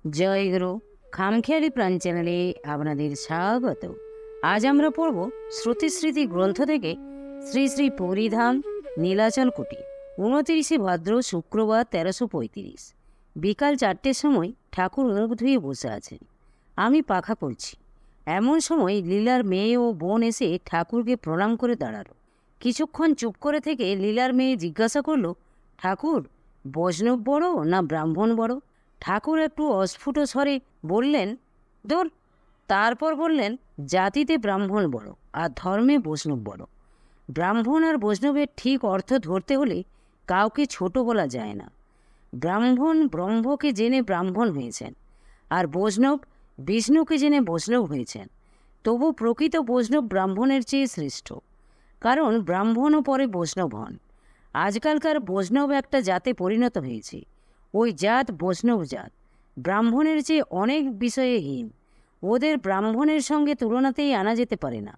জয় গুরু খামখেয়ালি প্রাণ চ্যানেলে আপনাদের স্বাগত। আজ আমরা পড়ব শ্রুতিস্মৃতি গ্রন্থ থেকে শ্রী শ্রী পরিধাম নীলাচল কুটি। 29 ভাদ্র শুক্রবার 1335 বিকাল 4টের সময় ঠাকুর মুখ ধুয়ে বসে আছেন। আমি পাখা করছি। এমন সময় লীলার মেয়ে ও বোন এসে ঠাকুরকে প্রণাম করে দাঁড়ালো। কিছুক্ষণ চুপ করে থেকে লীলার মেয়ে জিজ্ঞাসা করল, ঠাকুর, বৈষ্ণব বড় না ব্রাহ্মণ বড়? ঠাকুর একটু অস্ফুট স্বরে বললেন, দূর। তারপর বললেন, জাতিতে ব্রাহ্মণ বড় আর ধর্মে বৈষ্ণব বড়। ব্রাহ্মণ আর বৈষ্ণবের ঠিক অর্থ ধরতে হলে কাউকে ছোট বলা যায় না। ব্রাহ্মণ ব্রহ্মকে জেনে ব্রাহ্মণ হয়েছেন, আর বৈষ্ণব বিষ্ণুকে জেনে বৈষ্ণব হয়েছেন। তবু প্রকৃত বৈষ্ণব ব্রাহ্মণের চেয়ে শ্রেষ্ঠ, কারণ ব্রাহ্মণও পরে বৈষ্ণব হন। আজকালকার বৈষ্ণব একটা জাতে পরিণত হয়েছে। ওই জাত বৈষ্ণব জাত, ব্রাহ্মণের চেয়ে অনেক বিষয়ে হীন। ওদের ব্রাহ্মণের সঙ্গে তুলনাতেই আনা যেতে পারে না।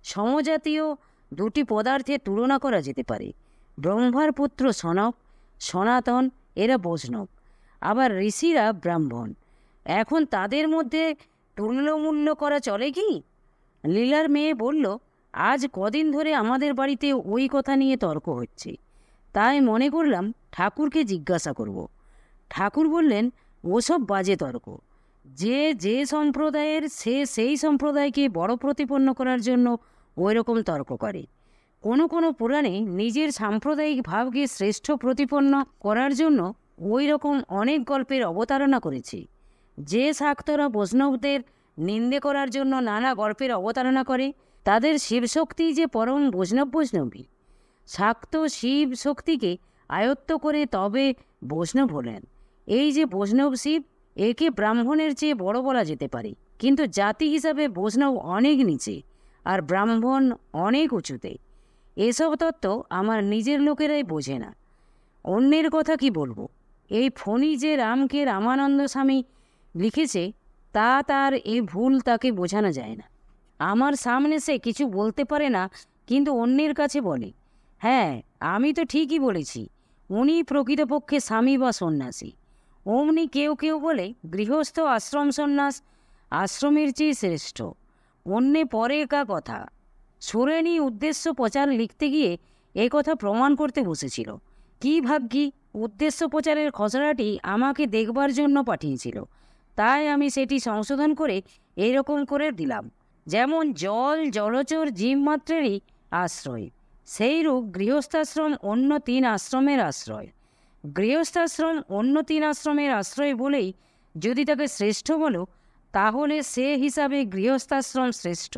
সমজাতীয় দুটি পদার্থের তুলনা করা যেতে পারে। ব্রহ্মার পুত্র সনক, সনাতন, এরা বৈষ্ণব, আবার ঋষিরা ব্রাহ্মণ। এখন তাদের মধ্যে তুল্যমূল্য করা চলে কি? লীলার মেয়ে বলল, আজ কদিন ধরে আমাদের বাড়িতে ওই কথা নিয়ে তর্ক হচ্ছে, তাই মনে করলাম ঠাকুরকে জিজ্ঞাসা করব। ঠাকুর বললেন, ওসব বাজে তর্ক। যে যে সম্প্রদায়ের সে সেই সম্প্রদায়কে বড় প্রতিপন্ন করার জন্য ওই রকম তর্ক করে। কোনো কোনো পুরাণে নিজের সাম্প্রদায়িক ভাবকে শ্রেষ্ঠ প্রতিপন্ন করার জন্য ওই রকম অনেক গল্পের অবতারণা করেছে। যে শাক্তরা বৈষ্ণবদের নিন্দে করার জন্য নানা গল্পের অবতারণা করে, তাদের শিবশক্তি যে পরম বৈষ্ণবী। শাক্ত শিব শক্তিকে আয়ত্ত করে তবে বৈষ্ণব হলেন। এই যে বৈষ্ণব শিব, একে ব্রাহ্মণের চেয়ে বড় বলা যেতে পারে, কিন্তু জাতি হিসাবে বৈষ্ণব অনেক নিচে আর ব্রাহ্মণ অনেক উঁচুতে। এসব তত্ত্ব আমার নিজের লোকেরাই বোঝে না, অন্যের কথা কি বলবো। এই ফণি যে রামকে রামানন্দ স্বামী লিখেছে, তা তার এ ভুল তাকে বোঝানো যায় না। আমার সামনে সে কিছু বলতে পারে না, কিন্তু অন্যের কাছে বলে, হ্যাঁ, আমি তো ঠিকই বলেছি, উনি প্রকৃতপক্ষে স্বামী বা সন্ন্যাসী। অমনি কেউ কেউ বলে, গৃহস্থ আশ্রম সন্ন্যাস আশ্রমের চেয়ে শ্রেষ্ঠ। অন্যে পরে কা কথা। সুরেণী উদ্দেশ্য প্রচার লিখতে গিয়ে এ কথা প্রমাণ করতে বসেছিল। কি ভাগ্যি, উদ্দেশ্য প্রচারের খসড়াটি আমাকে দেখবার জন্য পাঠিয়েছিল, তাই আমি সেটি সংশোধন করে এরকম করে দিলাম। যেমন জল জলচর জীবমাত্রেরই আশ্রয়, সেইরূপ গৃহস্থাশ্রম অন্য 3 আশ্রমের আশ্রয়। গৃহস্থাশ্রম অন্য 3 আশ্রমের আশ্রয় বলেই যদি তাকে শ্রেষ্ঠ বলো, তাহলে সে হিসাবে গৃহস্থাশ্রম শ্রেষ্ঠ।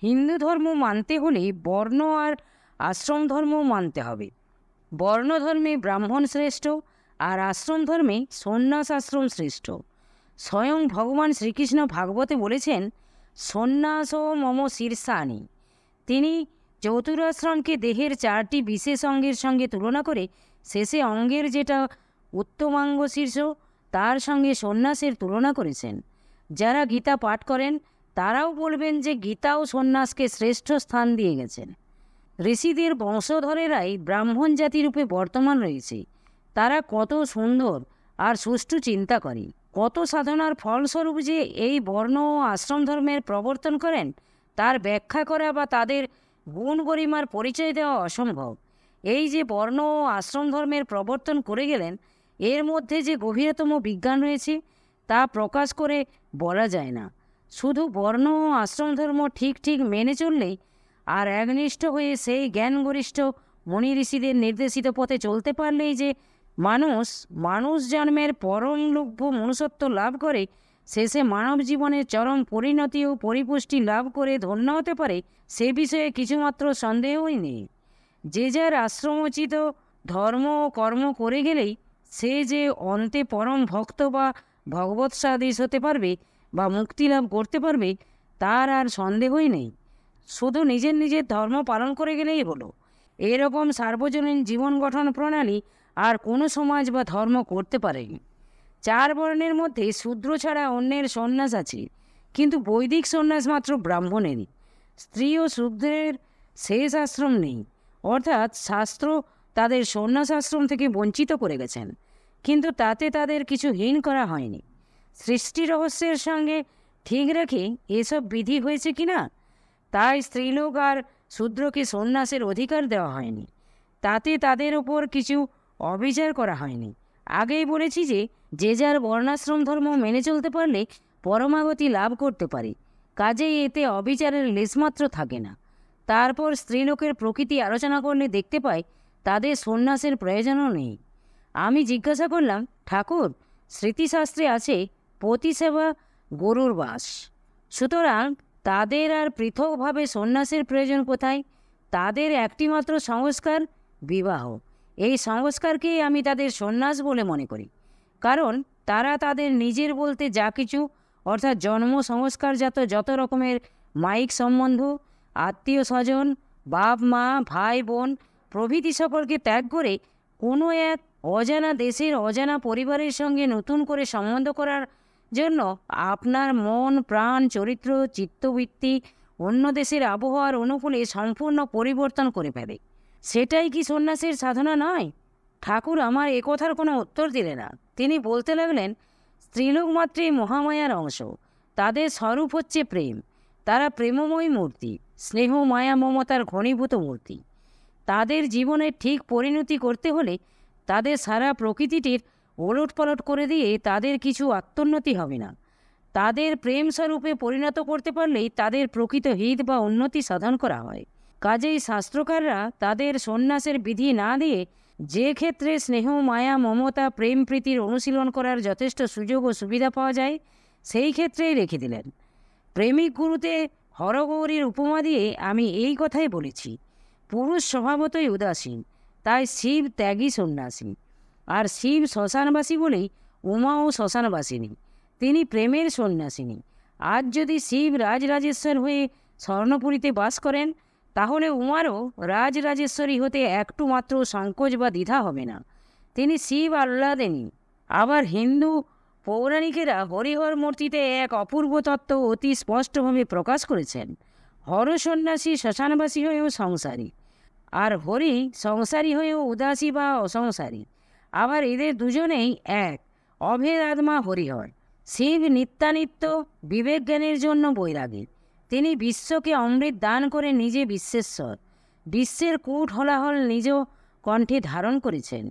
হিন্দু ধর্ম মানতে হলে বর্ণ আর আশ্রম ধর্ম মানতে হবে। বর্ণ ধর্মে ব্রাহ্মণ শ্রেষ্ঠ, আর আশ্রম ধর্মে সন্ন্যাস আশ্রম শ্রেষ্ঠ। স্বয়ং ভগবান শ্রীকৃষ্ণ ভাগবতে বলেছেন, সন্ন্যাস মম শীর্ষানি। তিনি চতুরাশ্রমকে দেহের 4টি বিশেষ অঙ্গের সঙ্গে তুলনা করে শেষে অঙ্গের যেটা উত্তমাঙ্গ শীর্ষ, তার সঙ্গে সন্ন্যাসের তুলনা করেছেন। যারা গীতা পাঠ করেন তারাও বলবেন যে গীতা ও সন্ন্যাসকে শ্রেষ্ঠ স্থান দিয়ে গেছেন। ঋষিদের বংশধরেরাই ব্রাহ্মণ জাতিরূপে বর্তমান রয়েছে। তারা কত সুন্দর আর সুষ্ঠু চিন্তা করে। কত সাধনার ফলস্বরূপ যে এই বর্ণ ও আশ্রম ধর্মের প্রবর্তন করেন, তার ব্যাখ্যা করা বা তাদের গুণ গরিমার পরিচয় দেওয়া অসম্ভব। এই যে বর্ণ ও আশ্রম ধর্মের প্রবর্তন করে গেলেন, এর মধ্যে যে গভীরতম বিজ্ঞান রয়েছে তা প্রকাশ করে বলা যায় না। শুধু বর্ণ ও আশ্রম ধর্ম ঠিক ঠিক মেনে চললেই আর একনিষ্ঠ হয়ে সেই জ্ঞান গরিষ্ঠ মনি ঋষিদের নির্দেশিত পথে চলতে পারলেই যে মানুষ জন্মের পরম লভ্য মনুষ্যত্ব লাভ করে শেষে মানব জীবনের চরম পরিণতি ও পরিপুষ্টি লাভ করে ধন্য হতে পারে, সে বিষয়ে কিছুমাত্র সন্দেহই নেই। যে যার আশ্রমোচিত ধর্ম ও কর্ম করে গেলেই সে যে অন্তে পরম ভক্ত বা ভগবৎ সাদৃশ হতে পারবে বা মুক্তি লাভ করতে পারবে, তার আর সন্দেহই নেই। শুধু নিজের নিজের ধর্ম পালন করে গেলেই হলো। এরকম সার্বজনীন জীবন গঠন প্রণালী আর কোনো সমাজ বা ধর্ম করতে পারেনি। 4 বর্ণের মধ্যে শূদ্র ছাড়া অন্যের সন্ন্যাস আছে, কিন্তু বৈদিক সন্ন্যাস মাত্র ব্রাহ্মণেরই। স্ত্রী ও শূদ্রের শেষ আশ্রম নেই, অর্থাৎ শাস্ত্র তাদের সন্ন্যাস আশ্রম থেকে বঞ্চিত করে গেছেন, কিন্তু তাতে তাদের কিছু হীন করা হয়নি। সৃষ্টি রহস্যের সঙ্গে ঠিক রেখে এসব বিধি হয়েছে কিনা। তাই স্ত্রীলোক আর শূদ্রকে সন্ন্যাসের অধিকার দেওয়া হয়নি, তাতে তাদের ওপর কিছু অবিচার করা হয়নি। আগেই বলেছি যে যার বর্ণাশ্রম ধর্ম মেনে চলতে পারলে পরমাগতি লাভ করতে পারে, কাজেই এতে অবিচারের লেশমাত্র থাকে না। তারপর স্ত্রীলোকের প্রকৃতি আলোচনা করলে দেখতে পাই তাদের সন্ন্যাসের প্রয়োজনও নেই। আমি জিজ্ঞাসা করলাম, ঠাকুর, স্মৃতিশাস্ত্রে আছে পতিসেবা গরুর বাস, সুতরাং তাদের আর পৃথকভাবে সন্ন্যাসের প্রয়োজন কোথায়? তাদের একটিমাত্র সংস্কার বিবাহ। এই সংস্কারকেই আমি তাদের সন্ন্যাস বলে মনে করি, কারণ তারা তাদের নিজের বলতে যা কিছু, অর্থাৎ জন্ম সংস্কারজাত যত রকমের মায়িক সম্বন্ধ, আত্মীয় স্বজন, বাপ মা, ভাই বোন প্রভৃতি সকলকে ত্যাগ করে কোনো এক অজানা দেশের অজানা পরিবারের সঙ্গে নতুন করে সম্বন্ধ করার জন্য আপনার মন, প্রাণ, চরিত্র, চিত্তবৃত্তি অন্য দেশের আবহাওয়ার অনুকূলে সম্পূর্ণ পরিবর্তন করে ফেলে, সেটাই কি সন্ন্যাসের সাধনা নয়? ঠাকুর আমার একথার কোনো উত্তর দিলেন না। তিনি বলতে লাগলেন, স্ত্রীলোক মাত্রই মহামায়ার অংশ, তাদের স্বরূপ হচ্ছে প্রেম। তারা প্রেমময়ী মূর্তি, স্নেহ মায়া মমতার ঘনীভূত মূর্তি। তাদের জীবনের ঠিক পরিণতি করতে হলে তাদের সারা প্রকৃতিটির ওলটপালট করে দিয়ে তাদের কিছু আত্মোন্নতি হবে না। তাদের প্রেম স্বরূপে পরিণত করতে পারলেই তাদের প্রকৃত হিত বা উন্নতি সাধন করা হয়। কাজেই শাস্ত্রকাররা তাদের সন্ন্যাসের বিধি না দিয়ে যে ক্ষেত্রে স্নেহ মায়া মমতা প্রেম প্রীতির অনুশীলন করার যথেষ্ট সুযোগ ও সুবিধা পাওয়া যায় সেই ক্ষেত্রেই রেখে দিলেন। প্রেমিক গুরুতে হরগৌরীর উপমা দিয়ে আমি এই কথাই বলেছি, পুরুষ স্বভাবতই উদাসীন, তাই শিব ত্যাগী সন্ন্যাসী। আর শিব শ্মশানবাসী বলেই উমাও শ্মশানবাসিনী, তিনি প্রেমের সন্ন্যাসিনী। আজ যদি শিব রাজরাজেশ্বর হয়ে স্বর্ণপুরীতে বাস করেন, তাহলে উমারও রাজরাজেশ্বরী হতে একটু মাত্র সংকোচ বা দ্বিধা হবে না। তিনি শিব আহ্লাদিনী। আবার হিন্দু পৌরাণিকেরা হরিহর মূর্তিতে এক অপূর্ব তত্ত্ব অতি স্পষ্টভাবে প্রকাশ করেছেন। হর সন্ন্যাসী শ্মশানবাসী হয়েও সংসারী, আর হরি সংসারী হয়েও উদাসী বা অসংসারী। আবার এদের দুজনেই এক, অভেদ আত্মা হরিহর। শিব নিত্যানিত্য বিবেক জ্ঞানের জন্য বৈরাগী। তিনি বিশ্বকে অমৃত দান করে নিজে বিশ্বেশ্বর, বিশ্বের কূট হলাহল নিজ কণ্ঠে ধারণ করেছেন।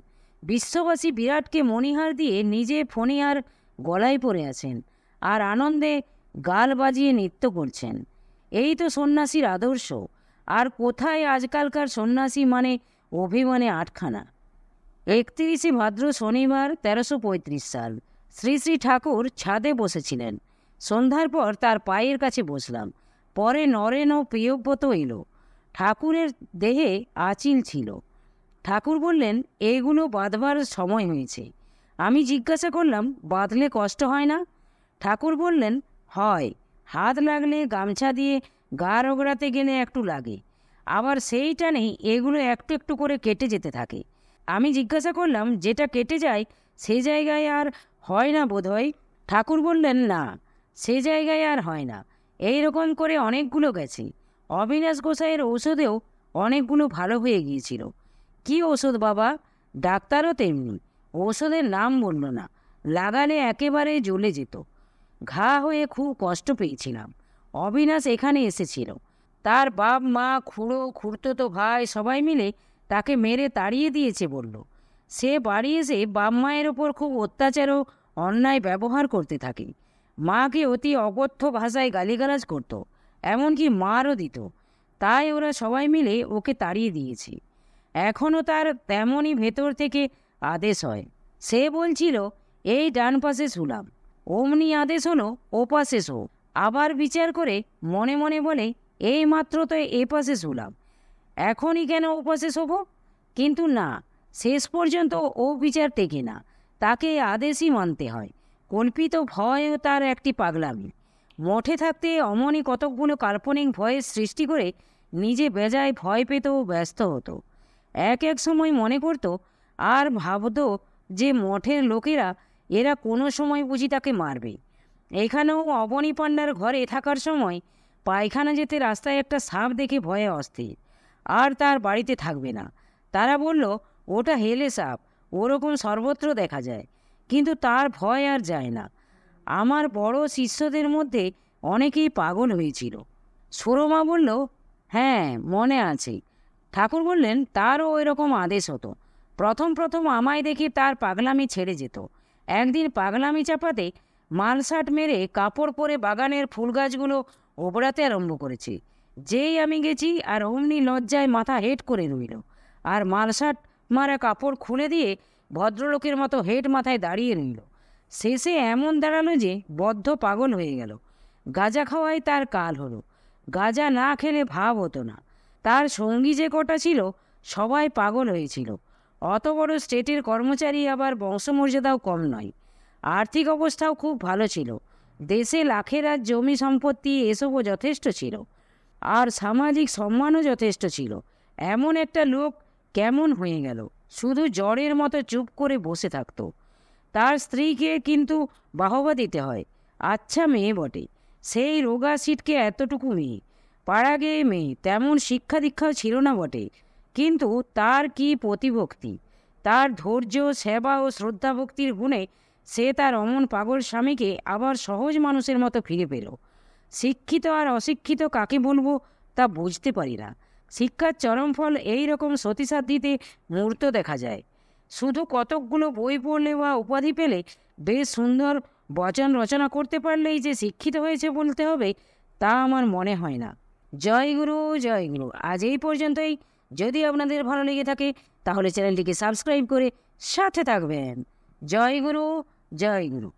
বিশ্ববাসী বিরাটকে মণিহার দিয়ে নিজে ফণিহার গলায় পরে আছেন, আর আনন্দে গাল বাজিয়ে নৃত্য করছেন। এই তো সন্ন্যাসীর আদর্শ। আর কোথায় আজকালকার সন্ন্যাসী, মানে অভিমানে আটখানা। 31 ভাদ্র শনিবার 1335 সাল। শ্রী শ্রী ঠাকুর ছাদে বসেছিলেন। সন্ধ্যার পর তার পায়ের কাছে বসলাম। পরে নরেন ও প্রিয়ব্রত এলো। ঠাকুরের দেহে আঁচিল ছিল। ঠাকুর বললেন, এগুলো বাঁধবার সময় হয়েছে। আমি জিজ্ঞাসা করলাম, বাঁধলে কষ্ট হয় না? ঠাকুর বললেন, হয়, হাত লাগলে, গামছা দিয়ে গা রগড়াতে গেলে একটু লাগে, আবার সেই টানেই এগুলো একটু একটু করে কেটে যেতে থাকে। আমি জিজ্ঞাসা করলাম, যেটা কেটে যায় সে জায়গায় আর হয় না বোধহয়? ঠাকুর বললেন, না, সে জায়গায় আর হয় না। এই রকম করে অনেকগুলো গেছে। অবিনাশ গোসাইয়ের ঔষধেও অনেকগুলো ভালো হয়ে গিয়েছিল। কি ওষুধ বাবা? ডাক্তারও তেমনি। ঔষধের নাম বলল না, লাগালে একেবারে জ্বলে যেত। ঘা হয়ে খুব কষ্ট পেয়েছিলাম। অবিনাশ এখানে এসেছিল। তার বাপ মা, খুড়ো, খুড়তুতো ভাই সবাই মিলে তাকে মেরে তাড়িয়ে দিয়েছে বলল। সে বাড়ি এসে বাপ মায়ের ওপর খুব অত্যাচার ও অন্যায় ব্যবহার করতে থাকে। মাকে অতি অকথ্য ভাষায় গালিগালাজ করত, এমনকি মারও দিত। তাই ওরা সবাই মিলে ওকে তাড়িয়ে দিয়েছে। এখনও তার তেমনই ভেতর থেকে আদেশ হয়। সে বলছিল, এই ডান পাশে শুলাম, অমনি আদেশ হলো ও পাশে শো। আবার বিচার করে মনে মনে বলে, এই মাত্র তো এ পাশে শুলাম, এখনই কেন ও পাশে শোবো? কিন্তু না, শেষ পর্যন্ত ও বিচার টেকে না, তাকে আদেশই মানতে হয়। কল্পিত ভয়ও তার একটি পাগলামি। মঠে থাকতে অমনি কতকগুলো কাল্পনিক ভয়ের সৃষ্টি করে নিজে বেজায় ভয় পেত ও ব্যস্ত হতো। এক এক সময় মনে করত আর ভাবত যে মঠের লোকেরা এরা কোনো সময় বুঝি তাকে মারবে। এখানেও অবনী পাণ্ডার ঘরে থাকার সময় পায়খানা যেতে রাস্তায় একটা সাপ দেখে ভয়ে অস্থির, আর তার বাড়িতে থাকবে না। তারা বলল, ওটা হেলে সাপ, ওরকম সর্বত্র দেখা যায়, কিন্তু তার ভয় আর যায় না। আমার বড় শিষ্যদের মধ্যে অনেকেই পাগল হয়েছিল। সুরমা বলল, হ্যাঁ মনে আছে। ঠাকুর বললেন, তারও ওই রকম আদেশ হতো। প্রথম প্রথম আমায় দেখে তার পাগলামি ছেড়ে যেত। একদিন পাগলামি চাপাতে মালসাট মেরে কাপড় পরে বাগানের ফুল গাছগুলো ওবড়াতে আরম্ভ করেছে। যেই আমি গেছি আর অমনি লজ্জায় মাথা হেট করে রইল, আর মালসাট মারা কাপড় খুলে দিয়ে ভদ্রলোকের মতো হেট মাথায় দাঁড়িয়ে রইল। শেষে এমন দাঁড়ালো যে বদ্ধ পাগল হয়ে গেল। গাঁজা খাওয়ায় তার কাল হলো। গাঁজা না খেলে ভাব হতো না। তার সঙ্গী যে কটা ছিল সবাই পাগল হয়েছিল। অত বড় স্টেটের কর্মচারী, আবার বংশমর্যাদাও কম নয়। আর্থিক অবস্থাও খুব ভালো ছিল। দেশে লাখের আর জমি সম্পত্তি এসবও যথেষ্ট ছিল, আর সামাজিক সম্মানও যথেষ্ট ছিল। এমন একটা লোক কেমন হয়ে গেল? শুধু জ্বরের মতো চুপ করে বসে থাকতো। তার স্ত্রীকে কিন্তু বাহবা দিতে হয়। আচ্ছা মেয়ে বটে, সেই রোগা সিটকে এতটুকু মেয়ে, পাড়া গেয়ে মেয়ে, তেমন শিক্ষা দীক্ষাও ছিল না বটে, কিন্তু তার কি প্রতিভক্তি! তার ধৈর্য, সেবা ও শ্রদ্ধাভক্তির গুণে সে তার অমন পাগল স্বামীকে আবার সহজ মানুষের মতো ফিরে পেল। শিক্ষিত আর অশিক্ষিত কাকে বলবো তা বুঝতে পারি না। শিক্ষার চরম ফল এই রকম সতীসাধ্যিতে মূর্ত দেখা যায়। শুধু কতকগুলো বই পড়লে বা উপাধি পেলে, বেশ সুন্দর বচন রচনা করতে পারলেই যে শিক্ষিত হয়েছে বলতে হবে, তা আমার মনে হয় না। জয় গুরু, জয় গুরু। আজ এই পর্যন্তই। যদি আপনাদের ভালো লেগে থাকে তাহলে চ্যানেলটিকে সাবস্ক্রাইব করে সাথে থাকবেন। জয় গুরু, জয় গুরু।